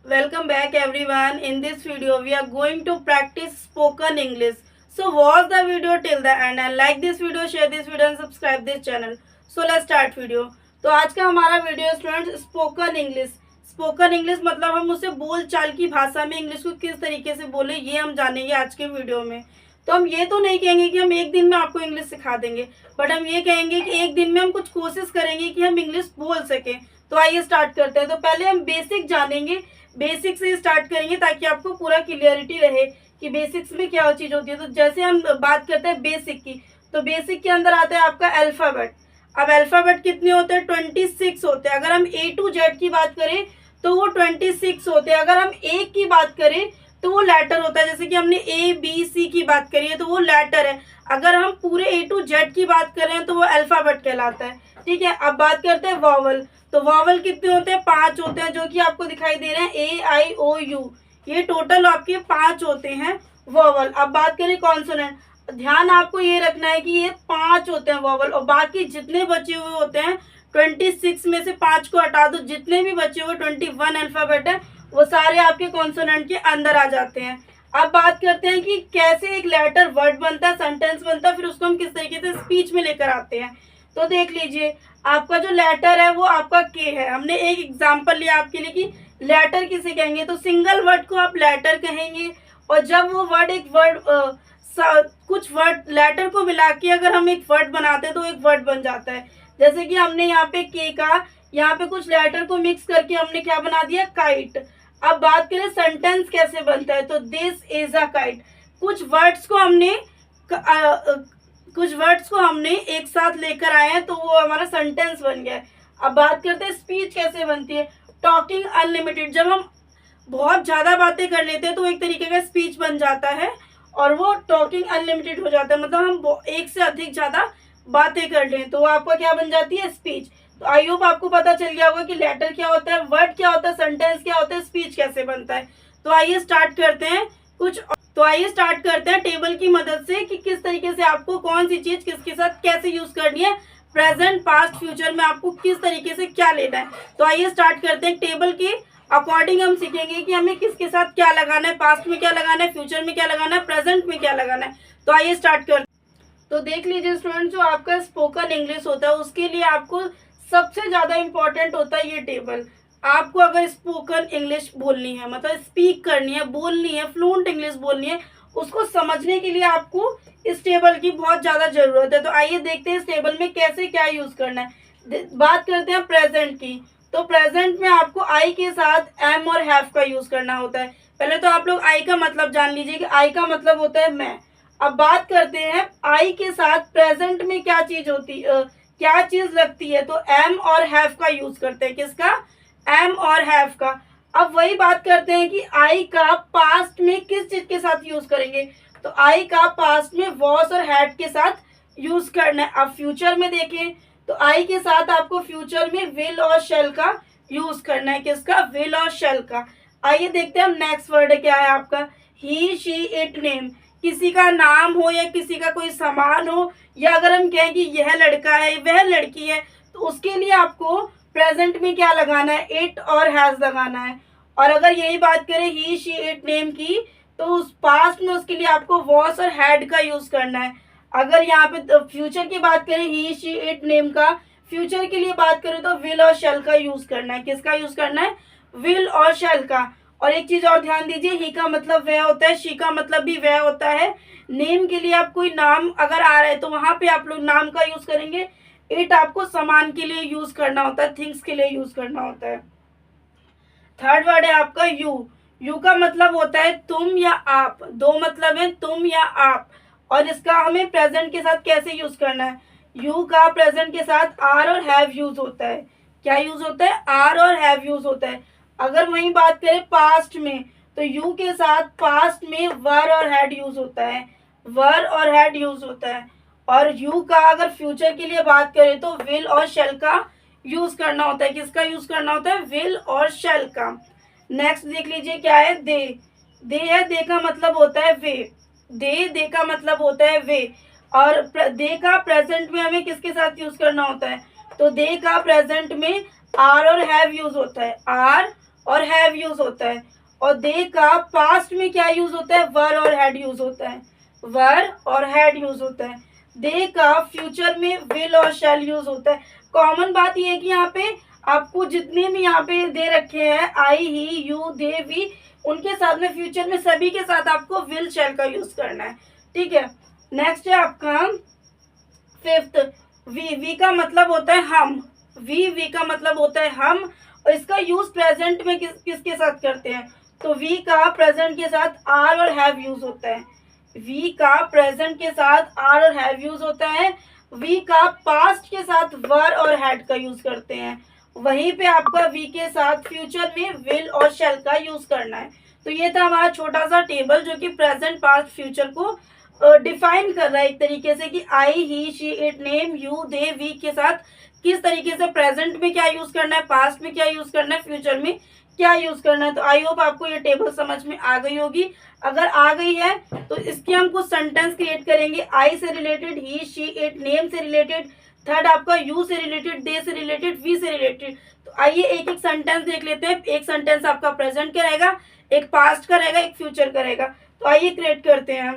Welcome back everyone. In this video we are going to practice spoken English. So watch the video till the end and like this video, share this video and subscribe this channel. So let's start video. तो आज का हमारा video students spoken English. Spoken English मतलब हम उसे बोल चाल की भाषा में इंग्लिश को किस तरीके से बोले ये हम जानेंगे आज के वीडियो में। तो हम ये तो नहीं कहेंगे कि हम एक दिन में आपको इंग्लिश सिखा देंगे, बट हम ये कहेंगे कि एक दिन में हम कुछ कोशिश करेंगे कि हम इंग्लिश बोल सकें। तो आइए स्टार्ट करते हैं। तो पहले हम बेसिक जानेंगे, बेसिक से स्टार्ट करेंगे ताकि आपको पूरा क्लियरिटी रहे कि बेसिक्स में क्या चीज होती है। तो जैसे हम बात करते हैं बेसिक की, तो बेसिक के अंदर आता है आपका अल्फाबेट। अब अल्फाबेट कितने होते हैं? 26 होते हैं। अगर हम A to Z की बात करें तो वो 26 होते हैं। अगर हम ए की बात करें तो वो लेटर होता है, जैसे कि हमने ABC की बात करी है तो वो लेटर है। अगर हम पूरे A to Z की बात करें तो वो अल्फाबेट कहलाता है। ठीक है, अब बात करते हैं वॉवल। तो वॉवल कितने होते हैं? 5 होते हैं, जो कि आपको दिखाई दे रहे हैं AIOU। ये टोटल आपके 5 होते हैं वॉवल। अब बात करें कॉन्सोनेंट, ध्यान आपको ये रखना है कि ये 5 होते हैं वॉवल, और बाकी जितने बचे हुए होते हैं 26 में से 5 को हटा दो, जितने भी बचे हुए 21 अल्फाबेट है वो सारे आपके कॉन्सोनेंट के अंदर आ जाते हैं। अब बात करते हैं कि कैसे एक लेटर वर्ड बनता है, सेंटेंस बनता है, फिर उसको हम किस तरीके से स्पीच में लेकर आते हैं। तो देख लीजिए, आपका जो लेटर है वो आपका के है। हमने एक एग्जांपल लिया आपके लिए कि लेटर किसे कहेंगे, तो सिंगल वर्ड को आप लेटर कहेंगे। और जब वो वर्ड एक वर्ड कुछ वर्ड लेटर को मिला के अगर हम एक वर्ड बनाते हैं तो एक वर्ड बन जाता है। जैसे कि हमने यहाँ पे के का, यहाँ पे कुछ लेटर को मिक्स करके हमने क्या बना दिया? काइट। अब बात करें सेंटेंस कैसे बनता है, तो दिस इज अ काइट। कुछ वर्ड्स को हमने एक साथ लेकर आए हैं तो वो हमारा सेंटेंस बन गया है। अब बात करते हैं स्पीच कैसे बनती है। टॉकिंग अनलिमिटेड, जब हम बहुत ज़्यादा बातें कर लेते हैं तो एक तरीके का स्पीच बन जाता है और वो टॉकिंग अनलिमिटेड हो जाता है, मतलब हम एक से अधिक ज़्यादा बातें कर लें तो वो आपका क्या बन जाती है? स्पीच। तो आई होप आपको पता चल गया होगा कि लेटर क्या होता है, वर्ड क्या होता है, सेंटेंस क्या होता है, स्पीच कैसे बनता है। तो आइए स्टार्ट करते हैं टेबल की मदद से कि किस तरीके से आपको कौन सी चीज किसके साथ कैसे यूज करनी है, प्रेजेंट पास्ट फ्यूचर में आपको किस तरीके से क्या लेना है। तो आइए स्टार्ट करते हैं। टेबल के अकॉर्डिंग हम सीखेंगे कि हमें किसके साथ क्या लगाना है, पास्ट में क्या लगाना है, फ्यूचर में क्या लगाना है, प्रेजेंट में क्या लगाना है। तो आइए स्टार्ट करते हैं। तो देख लीजिए स्टूडेंट, जो आपका स्पोकन इंग्लिश होता है उसके लिए आपको सबसे ज्यादा इंपॉर्टेंट होता है ये टेबल। आपको अगर स्पोकन इंग्लिश बोलनी है, मतलब स्पीक करनी है, बोलनी है, फ्लुएंट इंग्लिश बोलनी है, उसको समझने के लिए आपको इस टेबल की बहुत ज्यादा जरूरत है। तो आइए देखते हैं इस टेबल में कैसे क्या यूज करना है। बात करते हैं प्रेजेंट की, तो प्रेजेंट में आपको आई के साथ एम और हैव का यूज करना होता है। पहले तो आप लोग आई का मतलब जान लीजिए कि आई का मतलब होता है मैं। अब बात करते हैं आई के साथ प्रेजेंट में क्या चीज लगती है, तो एम और हैव का यूज करते हैं। किसका? एम और हैव का। अब वही बात करते हैं कि आई का पास्ट में किस चीज के साथ यूज करेंगे, तो आई का पास्ट में वॉस और हैड के साथ यूज करना है। अब फ्यूचर में देखें तो आई के साथ आपको फ्यूचर में विल और शेल का यूज करना है। किसका? विल और शेल का। आइए देखते हैं हम नेक्स्ट वर्ड क्या है आपका, ही शी इट नेम। किसी का नाम हो या किसी का कोई सामान हो, या अगर हम कहें कि यह लड़का है, वह लड़की है, तो उसके लिए आपको प्रेजेंट में क्या लगाना है? इट और हैज लगाना है। और अगर यही बात करें ही शी इट नेम की, तो उस पास्ट में उसके लिए आपको वॉस और हैड का यूज करना है। अगर यहाँ पे फ्यूचर की बात करें ही शी इट नेम का, फ्यूचर के लिए बात करें तो विल और शेल का यूज करना है। किसका यूज करना है? विल और शेल का। और एक चीज और ध्यान दीजिए, ही का मतलब वह होता है, शी का मतलब भी वह होता है। नेम के लिए आप कोई नाम अगर आ रहा है तो वहां पे आप लोग नाम का यूज करेंगे। इट आपको सामान के लिए यूज करना होता है, थिंग्स के लिए यूज करना होता है। थर्ड वर्ड है आपका यू। यू का मतलब होता है तुम या आप, दो मतलब है तुम या आप। और इसका हमें प्रेजेंट के साथ कैसे यूज करना है, यू का प्रेजेंट के साथ आर और हैव यूज होता है। क्या यूज होता है? आर और हैव यूज होता है। अगर वही बात करें पास्ट में, तो यू के साथ पास्ट में वर और हैड यूज होता है, वर और हैड यूज होता है। और यू का अगर फ्यूचर के लिए बात करें तो विल और शेल का यूज करना होता है। किसका यूज करना होता है? विल और शेल का। नेक्स्ट देख लीजिए क्या है, दे। दे है, दे का मतलब होता है वे। दे का मतलब होता है वे। और दे का प्रेजेंट में हमें किसके साथ यूज करना होता है, तो दे का प्रेजेंट में आर और हैव यूज होता है, आर और हैव यूज होता है। और दे का पास्ट में क्या यूज होता है, वर और हैड यूज होता है, वर और हैड यूज होता है। दे का फ्यूचर में विल और शैल यूज होता है। कॉमन बात ये है कि यहाँ पे आपको जितने भी यहाँ पे दे रखे हैं, आई, ही, यू, दे, वी, उनके साथ में फ्यूचर में सभी के साथ आपको विल शैल का यूज करना है। ठीक है, नेक्स्ट है आपका फिफ्थ, वी का मतलब होता है हम, वी का मतलब होता है हम, और इसका यूज प्रेजेंट में किसके साथ करते हैं, तो वी का प्रेजेंट के साथ आर और हैव यूज होता है। वी का प्रेजेंट के साथ आर और हैव यूज होता है। वी का पास्ट के साथ वर और हैड का यूज करते हैं। वहीं पे आपका वी के साथ फ्यूचर में विल और शैल का यूज करना है। तो ये था हमारा छोटा सा टेबल जो कि प्रेजेंट, पास्ट, फ्यूचर को डिफाइन कर रहा है एक तरीके से कि I, he, she, it, name, you, they, we के साथ किस तरीके से प्रेजेंट में क्या यूज करना है, पास्ट में क्या यूज करना है, फ्यूचर में क्या यूज करना है। तो आई होप आपको ये टेबल समझ में आ गई होगी। अगर आ गई है तो इसके हम कुछ सेंटेंस क्रिएट करेंगे, आई से related, he, she, it, name से रिलेटेड, थर्ड आपका यू से रिलेटेड, दे से रिलेटेड, वी से रिलेटेड। तो आइए एक एक सेंटेंस देख लेते हैं। एक सेंटेंस आपका प्रेजेंट का रहेगा, एक पास्ट का रहेगा, एक फ्यूचर का रहेगा। तो आइए क्रिएट करते हैं।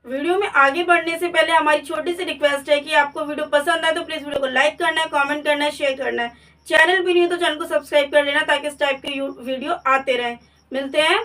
वीडियो में आगे बढ़ने से पहले हमारी छोटी सी रिक्वेस्ट है कि आपको वीडियो पसंद आए तो प्लीज वीडियो को लाइक करना है, कमेंट करना है, शेयर करना है। चैनल भी नहीं तो चैनल को सब्सक्राइब कर लेना ताकि इस टाइप के वीडियो आते रहें। मिलते हैं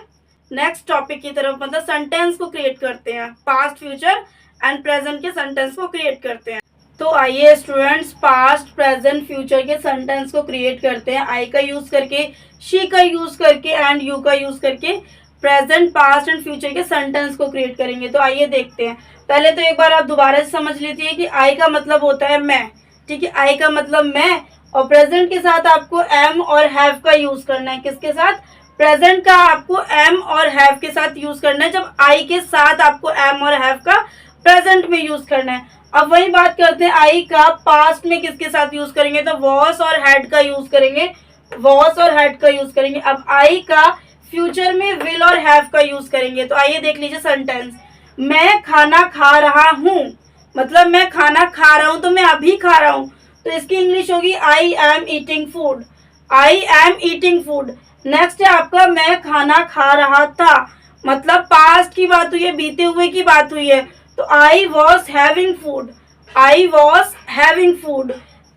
नेक्स्ट टॉपिक की तरफ, मतलब सेंटेंस को क्रिएट करते हैं, पास्ट, फ्यूचर एंड प्रेजेंट के सेंटेंस को क्रिएट करते हैं। तो आइए स्टूडेंट्स, पास्ट, प्रेजेंट, फ्यूचर के सेंटेंस को क्रिएट करते हैं। आई का यूज करके, शी का यूज करके एंड यू का यूज करके प्रेजेंट, पास्ट एंड फ्यूचर के सेंटेंस को क्रिएट करेंगे। तो आइए देखते हैं। पहले तो एक बार आप दोबारा से समझ लीजिए कि आई का मतलब होता है मैं। ठीक है, आई का मतलब मैं, और प्रेजेंट के साथ आपको एम और हैव का यूज करना है। किसके साथ, प्रेजेंट का आपको एम और हैव के साथ यूज करना है, जब आई के साथ आपको एम और हैव का प्रेजेंट में यूज करना है। अब वही बात करते हैं, आई का पास्ट में किसके साथ यूज करेंगे, तो वॉस और हैड का यूज करेंगे, वॉस और हैड का यूज करेंगे। अब आई का फ्यूचर में विल और हैव का यूज करेंगे। तो आइए देख लीजिए सेंटेंस, मैं खाना खा रहा हूँ, मतलब मैं खाना खा रहा हूँ, तो मैं अभी खा रहा हूँ, तो इसकी इंग्लिश होगी I am eating food, I am eating food. Next है आपका मैं खाना खा रहा था, मतलब पास्ट की बात हुई है, बीते हुए की बात हुई है, तो I was having food, I was having food.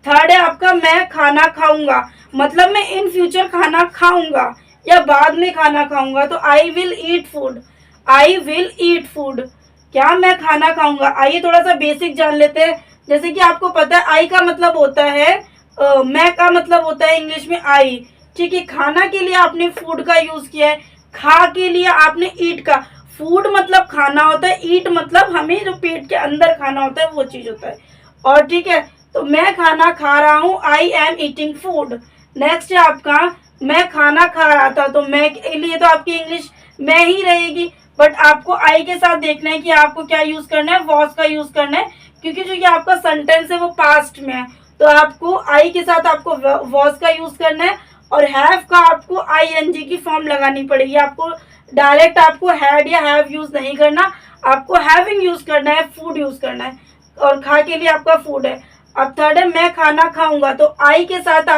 Third है आपका मैं खाना खाऊंगा, मतलब मैं इन फ्यूचर खाना खाऊंगा या बाद में खाना खाऊंगा, तो I will eat food, I will eat food. क्या मैं खाना खाऊंगा। आइए थोड़ा सा बेसिक जान लेते हैं। जैसे कि आपको पता है आई का मतलब होता है मैं का मतलब होता है इंग्लिश में आई। ठीक है, खाना के लिए आपने फूड का यूज किया है, खा के लिए आपने ईट का। फूड मतलब खाना होता है, ईट मतलब हमें जो पेट के अंदर खाना होता है वो चीज होता है। और ठीक है, तो मैं खाना खा रहा हूँ, I am eating food. Next है आपका मैं खाना खा रहा था, तो मैं के लिए तो आपकी इंग्लिश मैं ही रहेगी, बट आपको आई के साथ देखना है कि आपको क्या यूज करना है, वॉस का यूज करना है, क्योंकि जो ये आपका सेंटेंस है वो पास्ट में है, तो आपको आई के साथ आपको वॉस का यूज करना है, और हैव का आपको आईएनजी की फॉर्म लगानी पड़ेगी। आपको डायरेक्ट आपको हैड या हैव यूज नहीं करना, आपको हैविंग यूज करना है, फूड यूज करना है, और खा के लिए आपका फूड है। अब थर्ड है मैं खाना खाऊंगा, तो आई के साथ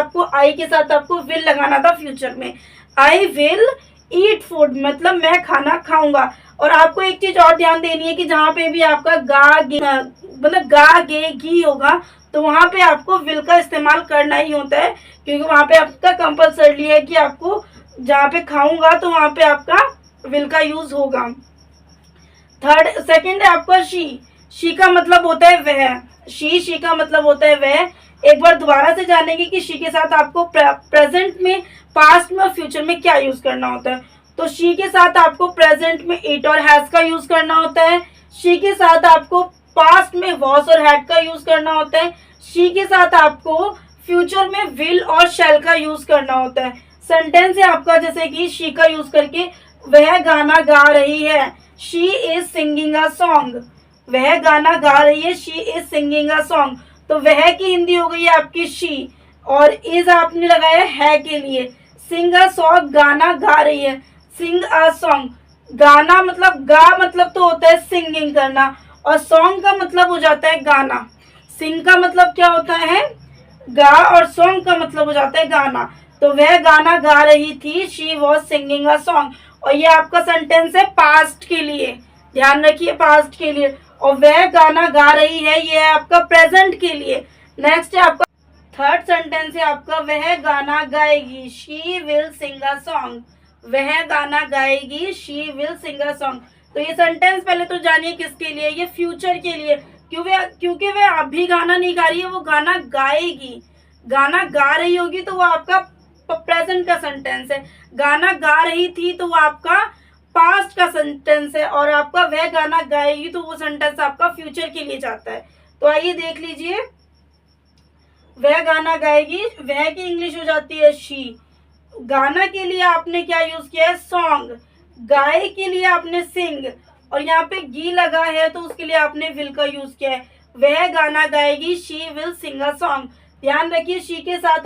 आपको विल लगाना था फ्यूचर में, आई विल ईट फूड, मतलब मैं खाना खाऊंगा। और आपको एक चीज और ध्यान देनी है कि जहाँ पे भी आपका मतलब गा गे घी होगा, तो वहां पे आपको विल का इस्तेमाल करना ही होता है, क्योंकि वहां पे आपका कंपल्सरी है कि आपको जहाँ पे खाऊंगा तो वहां पे आपका विल का यूज होगा। सेकंड है आपका शी का मतलब होता है वह, शी का मतलब होता है वह। एक बार दोबारा से जानेंगे कि शी के साथ आपको प्रेजेंट में, पास्ट में और फ्यूचर में क्या यूज करना होता है। तो शी के साथ आपको प्रेजेंट में इट और हैज का यूज करना होता है, शी के साथ आपको पास्ट में वॉस और हैड का यूज करना होता है, शी के साथ आपको फ्यूचर में विल और शैल का यूज करना होता है। सेंटेंस है आपका जैसे कि शी का यूज करके वह गाना गा रही है, she is singing a song, वह गाना गा रही है, she is singing a song. तो वह की हिंदी हो गई है आपकी शी, और इज आपने लगाया है के लिए। सिंग अ सॉन्ग गाना गा रही है, सिंग अ सॉन्ग। गाना मतलब गा मतलब तो होता है सिंगिंग करना, और सॉन्ग का मतलब हो जाता है गाना। सिंग का मतलब क्या होता है गा, और सॉन्ग का मतलब हो जाता है गाना। तो वह गाना गा रही थी, she was singing a song. और ये आपका सेंटेंस है पास्ट के लिए, ध्यान रखिए पास्ट के लिए। और वह गाना गा रही है, ये है आपका प्रेजेंट के लिए। नेक्स्ट है आपका थर्ड सेंटेंस है आपका वह गाना गाएगी, she will sing a song. वह गाना गाएगी, she will sing a song. तो ये सेंटेंस पहले तो जानिए किसके लिए, ये फ्यूचर के लिए। क्योंकि वह अभी गाना नहीं गा रही है, वो गाना गाएगी। गाना गा रही होगी तो वो आपका प्रेजेंट का सेंटेंस है। गाना गा रही थी तो वो आपका पास्ट का सेंटेंस है। और आपका वह गाना गाएगी तो वो सेंटेंस आपका फ्यूचर के लिए जाता है। तो आइए देख लीजिए, वह गाना गाएगी, वह की इंग्लिश हो जाती है शी। गाना के लिए आपने क्या यूज किया है, सॉन्ग। गाय के लिए आपने सिंग। और यहाँ पे गी लगा है तो उसके लिए आपने विल का यूज किया है। वह गाना गाएगी, she will sing a song. ध्यान रखिए शी के साथ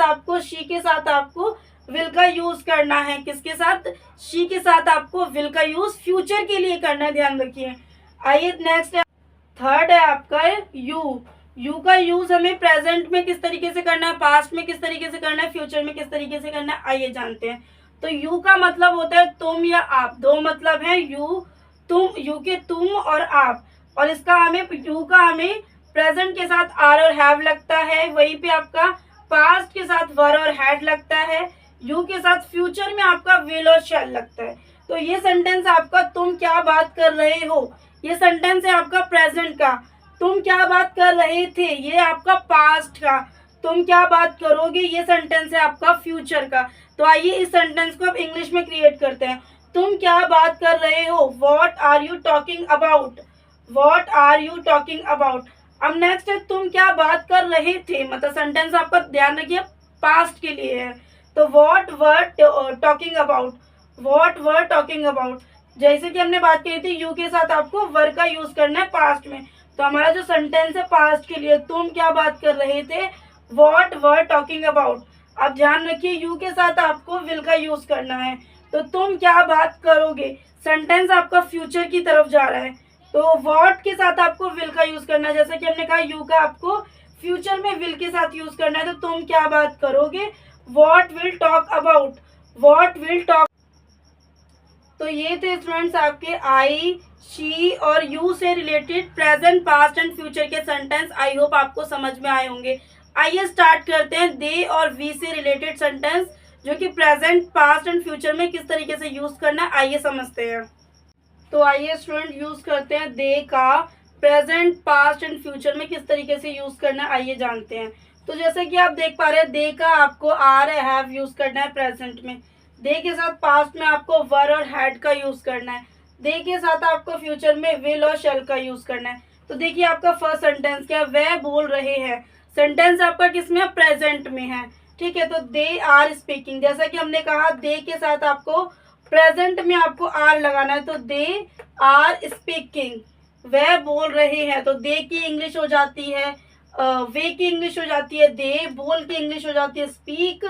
आपको विल का यूज करना है। किसके साथ, शी के साथ आपको विल का यूज फ्यूचर के लिए करना है, ध्यान रखिए। आइए नेक्स्ट है, थर्ड है आपका यू। यू का यूज हमें प्रेजेंट में किस तरीके से करना है, पास्ट में किस तरीके से करना है, फ्यूचर में किस तरीके से करना है, आइए जानते हैं। तो यू का मतलब होता है तुम या आप। दो मतलब है यू, तुम, यू के तुम और आप। और इसका हमें यू का हमें प्रेजेंट के साथ आर और हैव लगता है, वहीं पे आपका पास्ट के साथ वर और हैड लगता है। यू के साथ फ्यूचर में आपका विल और शैल लगता है। तो ये सेंटेंस आपका तुम क्या बात कर रहे हो, ये सेंटेंस है आपका प्रेजेंट का। तुम क्या बात कर रहे थे, ये आपका पास्ट का। तुम क्या बात करोगे, ये सेंटेंस है आपका फ्यूचर का। तो आइए इस सेंटेंस को अब इंग्लिश में क्रिएट करते हैं। तुम क्या बात कर रहे हो, what are you talking about. What are you talking about. अब नेक्स्ट है तुम क्या बात कर रहे थे, मतलब सेंटेंस आपका ध्यान रखिए पास्ट के लिए है। तो what were talking about, what were talking about. जैसे कि हमने बात की थी यू के साथ आपको वर का यूज करना है पास्ट में। तो हमारा जो सेंटेंस है पास्ट के लिए, तुम क्या बात कर रहे थे, वॉट वर टॉकिंग अबाउट। अब ध्यान रखिए यू के साथ आपको विल का यूज करना है। तो तुम क्या बात करोगे, सेंटेंस आपका फ्यूचर की तरफ जा रहा है। तो वॉट के साथ आपको विल का यूज करना है। जैसा कि हमने कहा यू का आपको फ्यूचर में विल के साथ यूज करना है। तो तुम क्या बात करोगे, what will talk about, what will talk. तो ये थे स्टूडेंट्स आपके आई, शी और यू से related present, past and future के सेंटेंस। आई होप आपको समझ में आए होंगे। आइए स्टार्ट करते हैं दे और वी से रिलेटेड सेंटेंस, जो कि प्रेजेंट, पास्ट एंड फ्यूचर में किस तरीके से यूज करना है, आइए समझते हैं। तो आइए स्टूडेंट यूज करते हैं दे का प्रेजेंट, पास्ट एंड फ्यूचर में किस तरीके से यूज करना है, आइए जानते हैं। तो जैसे कि आप देख पा रहे हैं दे का आपको आर हैव यूज करना है प्रेजेंट में। दे के साथ पास्ट में आपको वर और हैड का यूज करना है। दे के साथ आपको फ्यूचर में विल और शैल का यूज करना है। तो देखिए आपका फर्स्ट सेंटेंस क्या है, वह बोल रहे हैं। सेंटेंस आपका किसमें है, प्रेजेंट में है। ठीक है, तो दे आर स्पीकिंग। जैसा कि हमने कहा दे के साथ आपको प्रेजेंट में आपको आर लगाना है। तो दे आर स्पीकिंग, वह बोल रहे हैं। तो दे की इंग्लिश हो जाती है वे की इंग्लिश हो जाती है दे, बोल की इंग्लिश हो जाती है स्पीक,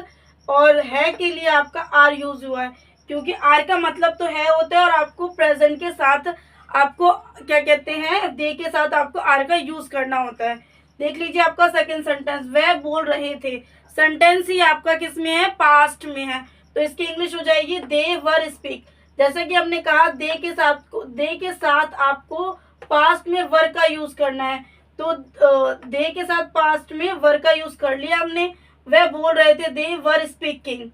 और है के लिए आपका आर यूज हुआ है, क्योंकि आर का मतलब तो है होता है। और आपको प्रेजेंट के साथ आपको क्या कहते हैं, दे के साथ आपको आर का यूज करना होता है। देख लीजिए आपका सेकंड सेंटेंस, वह बोल रहे थे। सेंटेंस ही आपका किसमें है, पास्ट में है। तो इसकी इंग्लिश हो जाएगी दे वर स्पीक। जैसा कि हमने कहा दे के साथ आपको पास्ट में वर का यूज करना है। तो दे के साथ पास्ट में वर का यूज कर लिया हमने। वह बोल रहे थे, दे वर स्पीकिंग।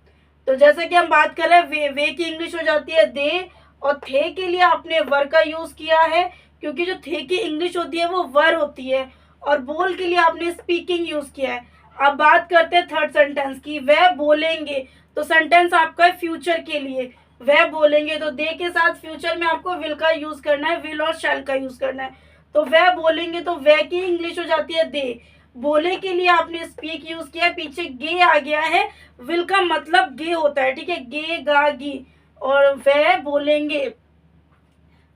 तो जैसे कि हम बात कर रहे हैं वे की इंग्लिश हो जाती है दे, और थे के लिए आपने वर का यूज किया है, क्योंकि जो थे की इंग्लिश होती है वो वर होती है। और बोल के लिए आपने स्पीकिंग यूज किया है। अब बात करते हैं थर्ड सेंटेंस की, वह बोलेंगे। तो सेंटेंस आपका है फ्यूचर के लिए, वह बोलेंगे। तो दे के साथ फ्यूचर में आपको विल का यूज करना है, विल और शैल का यूज करना है। तो वह बोलेंगे, तो वह की इंग्लिश हो जाती है दे। बोले के लिए आपने स्पीक यूज किया, पीछे गे आ गया है, विल का मतलब गे होता है। ठीक है, गे गा गी, और वह बोलेंगे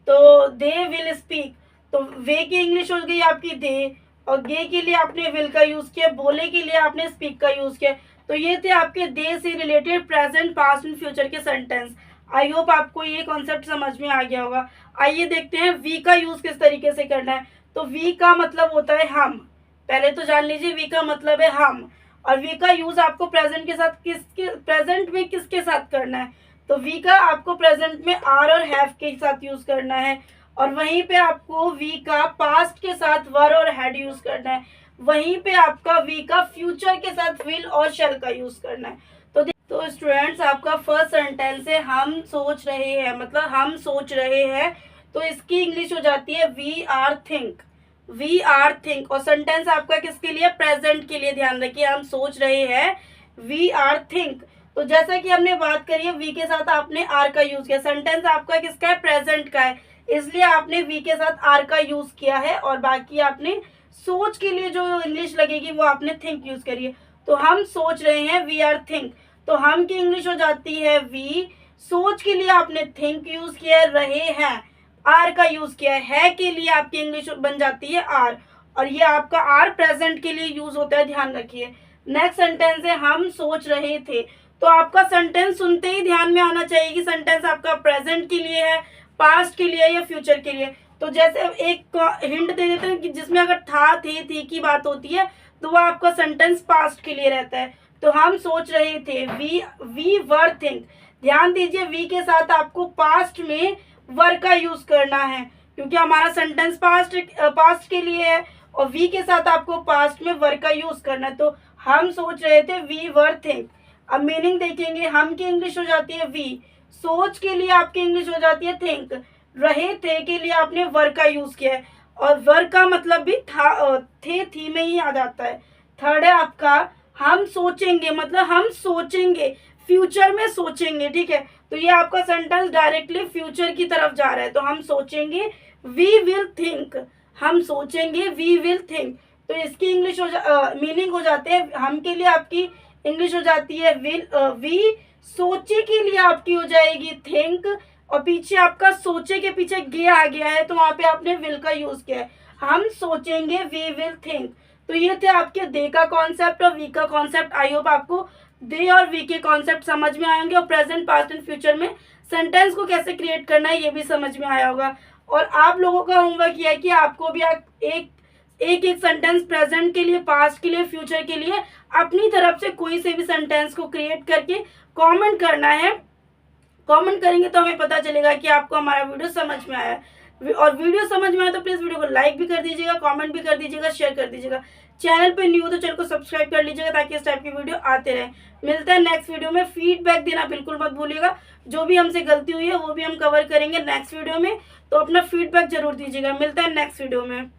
तो दे विल स्पीक। तो वे की इंग्लिश हो गई आपकी दे, और गे के लिए आपने विल का यूज किया, बोले के लिए आपने स्पीक का यूज किया। तो ये थे आपके दे से related present, past and future के सेंटेंस। आई होप आपको ये कॉन्सेप्ट समझ में आ गया होगा। आइए देखते हैं वी का यूज किस तरीके से करना है। तो वी का मतलब होता है हम। पहले तो जान लीजिए वी का मतलब है हम, और वी का यूज आपको प्रेजेंट के साथ प्रेजेंट में किसके साथ करना है, तो वी का आपको प्रेजेंट में आर और हैव के साथ यूज करना है। और वहीं पे आपको वी का पास्ट के साथ वर और हैड यूज करना है। वहीं पे आपका वी का फ्यूचर के साथ विल और शैल का यूज करना है। तो स्टूडेंट्स, आपका फर्स्ट सेंटेंस है हम सोच रहे हैं, मतलब हम सोच रहे हैं, तो इसकी इंग्लिश हो जाती है we are think. We are think. और सेंटेंस आपका किसके लिए, प्रेजेंट के लिए। ध्यान रखिए, हम सोच रहे हैं, वी आर थिंक। तो जैसा कि हमने बात करी है, वी के साथ आपने आर का यूज किया। सेंटेंस आपका किसका है, प्रेजेंट का है, इसलिए आपने वी के साथ आर का यूज किया है। और बाकी आपने सोच के लिए जो इंग्लिश लगेगी वो आपने थिंक यूज करी है। तो हम सोच रहे हैं, वी आर थिंक, तो हम की इंग्लिश हो जाती है वी। सोच के लिए आपने थिंक यूज किया, रहे हैं आर का यूज किया है के लिए आपकी इंग्लिश बन जाती है आर। और ये आपका आर प्रेजेंट के लिए यूज होता है, ध्यान रखिए। नेक्स्ट सेंटेंस है हम सोच रहे थे। तो आपका सेंटेंस सुनते ही ध्यान में आना चाहिए कि सेंटेंस आपका प्रेजेंट के लिए है, पास्ट के लिए या फ्यूचर के लिए। तो जैसे एक हिंट दे देते हैं कि जिसमें अगर था, थे, थी की बात होती है तो वो आपका सेंटेंस पास्ट के लिए रहता है। तो हम सोच रहे थे, वी वर थिंक। ध्यान दीजिए, वी के साथ आपको पास्ट में वर का यूज करना है, क्योंकि हमारा सेंटेंस पास्ट के लिए है और वी के साथ आपको पास्ट में वर का यूज करना है। तो हम सोच रहे थे, वी वर थिंक। अब मीनिंग देखेंगे, हम की इंग्लिश हो जाती है वी, सोच के लिए आपकी इंग्लिश हो जाती है थिंक, रहे थे के लिए आपने वर का यूज किया है। और वर का मतलब भी था, थे, थी में ही आ जाता है। थर्ड है आपका हम सोचेंगे, मतलब हम सोचेंगे, फ्यूचर में सोचेंगे, ठीक है। तो ये आपका सेंटेंस डायरेक्टली फ्यूचर की तरफ जा रहा है। तो हम सोचेंगे, वी विल थिंक। हम सोचेंगे, वी विल थिंक। तो इसकी इंग्लिश मीनिंग हो जाते हैं, हम के लिए आपकी इंग्लिश हो जाती है विल, वी। सोचे के लिए आपकी हो जाएगी थिंक। और पीछे आपका सोचे के पीछे गे आ गया है, तो वहां पे आपने विल का यूज किया है। हम सोचेंगे, वी विल थिंक। तो ये थे आपके दे का कॉन्सेप्ट और वी का कॉन्सेप्ट। आई होप आपको दे और वी के कॉन्सेप्ट समझ में आएंगे और प्रेजेंट, पास्ट एंड फ्यूचर में सेंटेंस को कैसे क्रिएट करना है ये भी समझ में आया होगा। और आप लोगों का होमवर्क यह है कि आपको भी एक सेंटेंस प्रेजेंट के लिए, पास्ट के लिए, फ्यूचर के लिए अपनी तरफ से कोई से भी सेंटेंस को क्रिएट करके कमेंट करना है। कमेंट करेंगे तो हमें पता चलेगा कि आपको हमारा वीडियो समझ में आया है। और वीडियो समझ में आया तो प्लीज वीडियो को लाइक भी कर दीजिएगा, कमेंट भी कर दीजिएगा, शेयर कर दीजिएगा। चैनल पे न्यू तो चैनल को सब्सक्राइब कर लीजिएगा ताकि इस टाइप की वीडियो आते रहे। मिलता है नेक्स्ट वीडियो में। फीडबैक देना बिल्कुल मत भूलिएगा, जो भी हमसे गलती हुई है वो भी हम कवर करेंगे नेक्स्ट वीडियो में, तो अपना फीडबैक जरूर दीजिएगा। मिलता है नेक्स्ट वीडियो में।